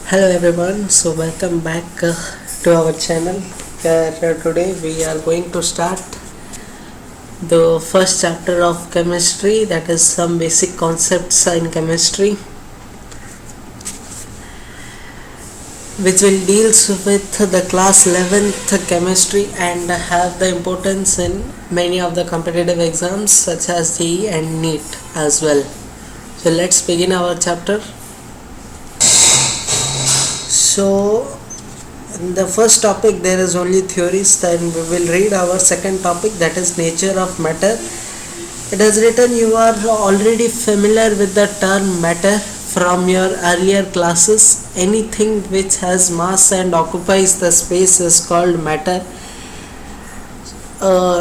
Hello everyone, so welcome back to our channel. Today we are going to start the first chapter of chemistry, that is some basic concepts in chemistry, which will deals with the class 11th chemistry and have the importance in many of the competitive exams such as JEE and NEET as well. So let's begin our chapter. So in the first topic there is only theories, then we will read our second topic, that is nature of matter. It is written you are already familiar with the term matter from your earlier classes. Anything which has mass and occupies the space is called matter.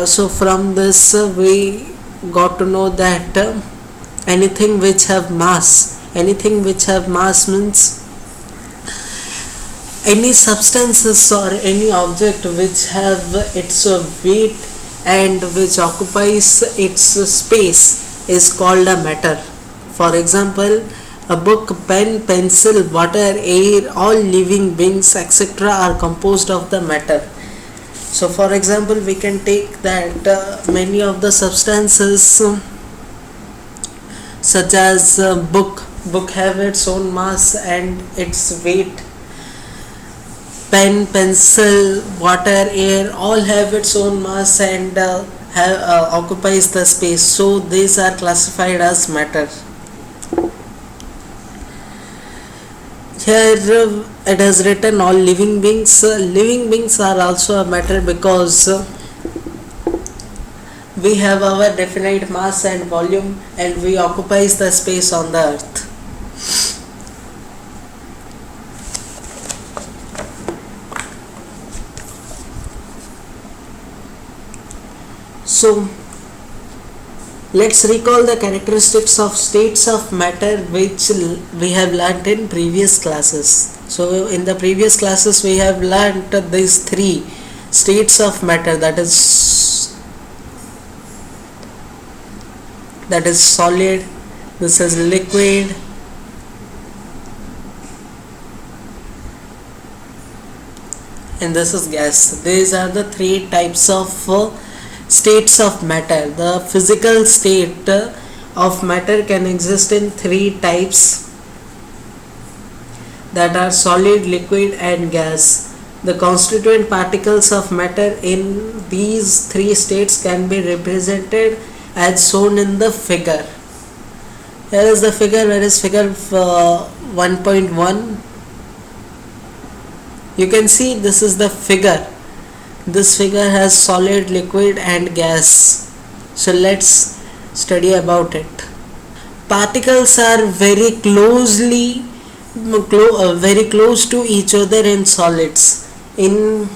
So from this we got to know that anything which have mass means any substances or any object which have its weight and which occupies its space is called a matter. For example, a book, pen, pencil, water, air, all living beings etc. are composed of the matter. So for example, we can take that many of the substances such as book have its own mass and its weight. Pen, pencil, water, air all have its own mass and occupies the space. So these are classified as matter. Here it is written all living beings. Living beings are also a matter because we have our definite mass and volume and we occupies the space on the earth. So let's recall the characteristics of states of matter which we have learnt in previous classes. So in the previous classes we have learnt these three states of matter, that is solid, this is liquid, and this is gas. These are the three types of states of matter. The physical state of matter can exist in three types, that are solid, liquid and gas. The constituent particles of matter in these three states can be represented as shown in the figure. Here is the figure. Where is figure 1.1? You can see this is the figure. This figure has solid, liquid and gas. So let's study about it. Particles are very close to each other in solids. In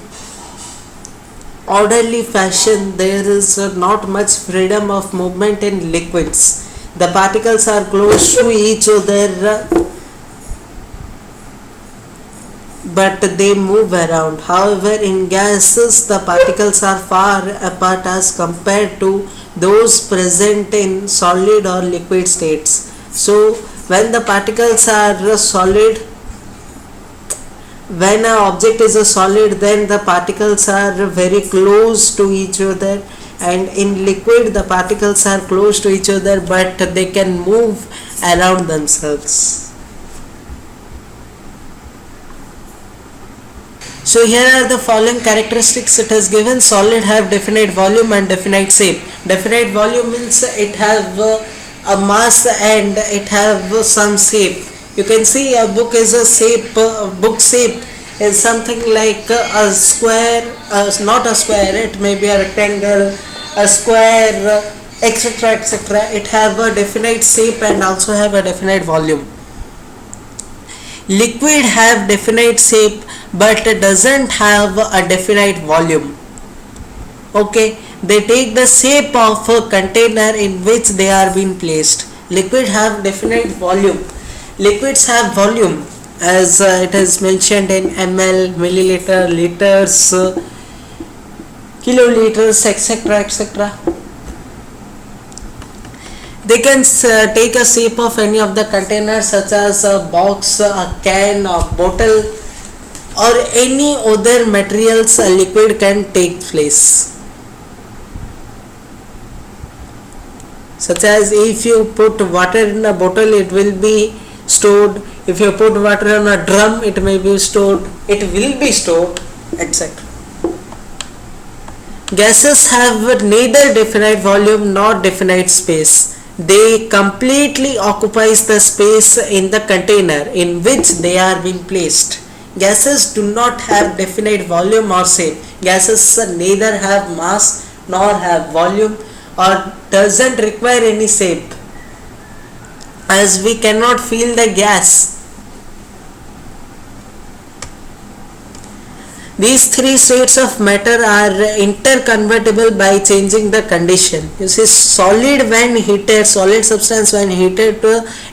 orderly fashion, there is not much freedom of movement in liquids. The particles are close to each other but they move around. However, in gases the particles are far apart as compared to those present in solid or liquid states. So when the particles are solid, when an object is a solid, then the particles are very close to each other, and in liquid the particles are close to each other but they can move around themselves. So here are the following characteristics it has given. Solid have definite volume and definite shape. Definite volume means it have a mass and it have some shape. You can see a book is a shape. Book shape is something like a square, not a square, it may be a rectangle, a square, etc. etc. It have a definite shape and also have a definite volume. Liquid have definite shape but doesn't have a definite volume. Okay, they take the shape of a container in which they are being placed. Liquid have definite volume. Liquids have volume as it is mentioned in ml, milliliter, liters, kiloliters, etc. etc. They can take a shape of any of the containers such as a box, a can, a bottle, or any other materials a liquid can take place. Such as if you put water in a bottle, it will be stored. If you put water in a drum, it may be stored. It will be stored, etc. Gases have neither definite volume nor definite space. They completely occupies the space in the container in which they are being placed. Gases do not have definite volume or shape. Gases neither have mass nor have volume or doesn't require any shape, as we cannot feel the gas. These three states of matter are interconvertible by changing the condition. You see, solid when heated, solid substance when heated,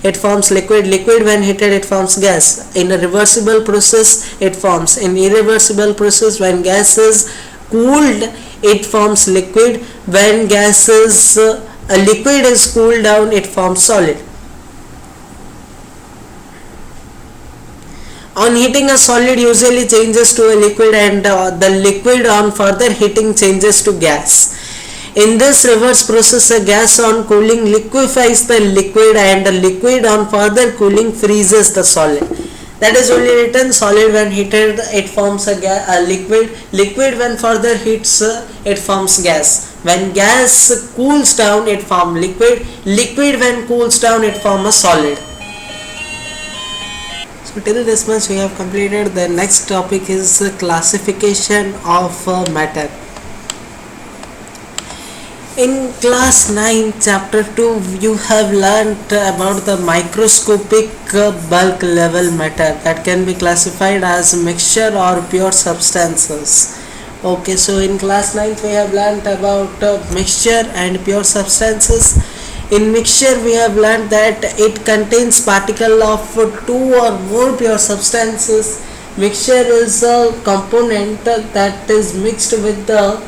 it forms liquid. Liquid when heated, it forms gas. In a reversible process, it forms. In irreversible process, when gas is cooled, it forms liquid. When gas is a liquid is cooled down, it forms solid. On heating, a solid usually changes to a liquid, and the liquid on further heating changes to gas. In this reverse process, a gas on cooling liquefies the liquid, and the liquid on further cooling freezes the solid. That is only written: solid when heated, it forms a liquid. Liquid when further heats, it forms gas. When gas cools down, it forms liquid. Liquid when cools down, it forms a solid. So till this much we have completed. The next topic is classification of matter. In class 9 chapter 2 you have learnt about the microscopic bulk level matter that can be classified as mixture or pure substances. Okay, so in class 9 we have learnt about mixture and pure substances. In mixture we have learnt that it contains particle of two or more pure substances. Mixture is a component that is mixed with the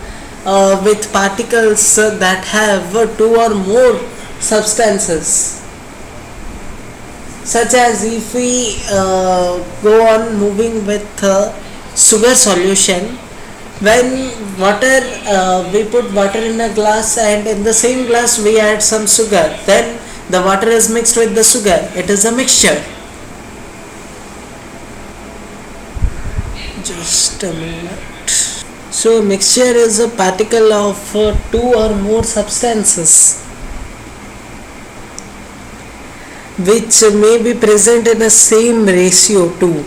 with particles that have two or more substances. Such as if we go on moving with sugar solution, when water we put water in a glass, and in the same glass we add some sugar, then the water is mixed with the sugar. It is a mixture. Just a minute. So mixture is a particle of two or more substances which may be present in the same ratio too.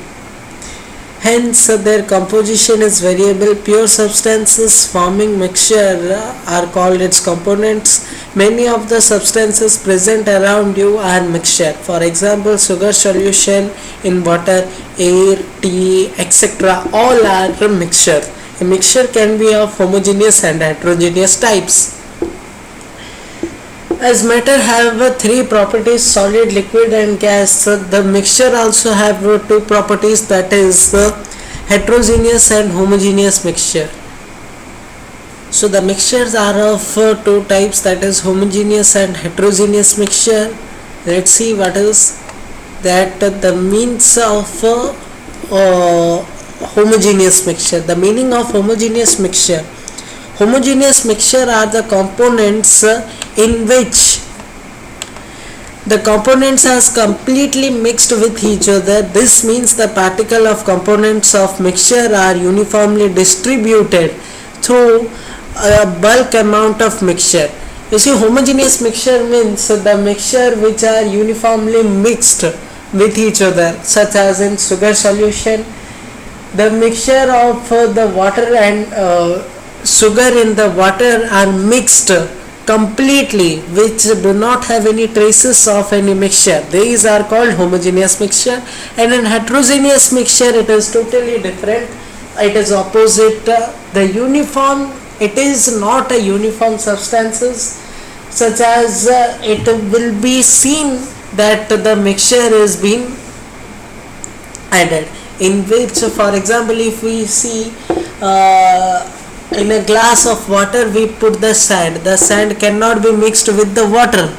Hence their composition is variable. Pure substances forming mixture are called its components. Many of the substances present around you are mixture. For example, sugar solution in water, air, tea, etc. all are mixture. A mixture can be of homogeneous and heterogeneous types. As matter have three properties, solid, liquid and gas, the mixture also have two properties, that is heterogeneous and homogeneous mixture. So the mixtures are of two types, that is homogeneous and heterogeneous mixture. Let's see what is that. The means of homogeneous mixture. The meaning of homogeneous mixture. Homogeneous mixture are the components in which the components are completely mixed with each other. This means the particle of components of mixture are uniformly distributed through a bulk amount of mixture. You see, homogeneous mixture means the mixture which are uniformly mixed with each other, such as in sugar solution. The mixture of the water and sugar in the water are mixed completely, which do not have any traces of any mixture. These are called homogeneous mixture. And in heterogeneous mixture it is totally different. It is opposite. The uniform, it is not a uniform substances, such as it will be seen that the mixture is being added, in which, for example, if we see in a glass of water we put the sand cannot be mixed with the water.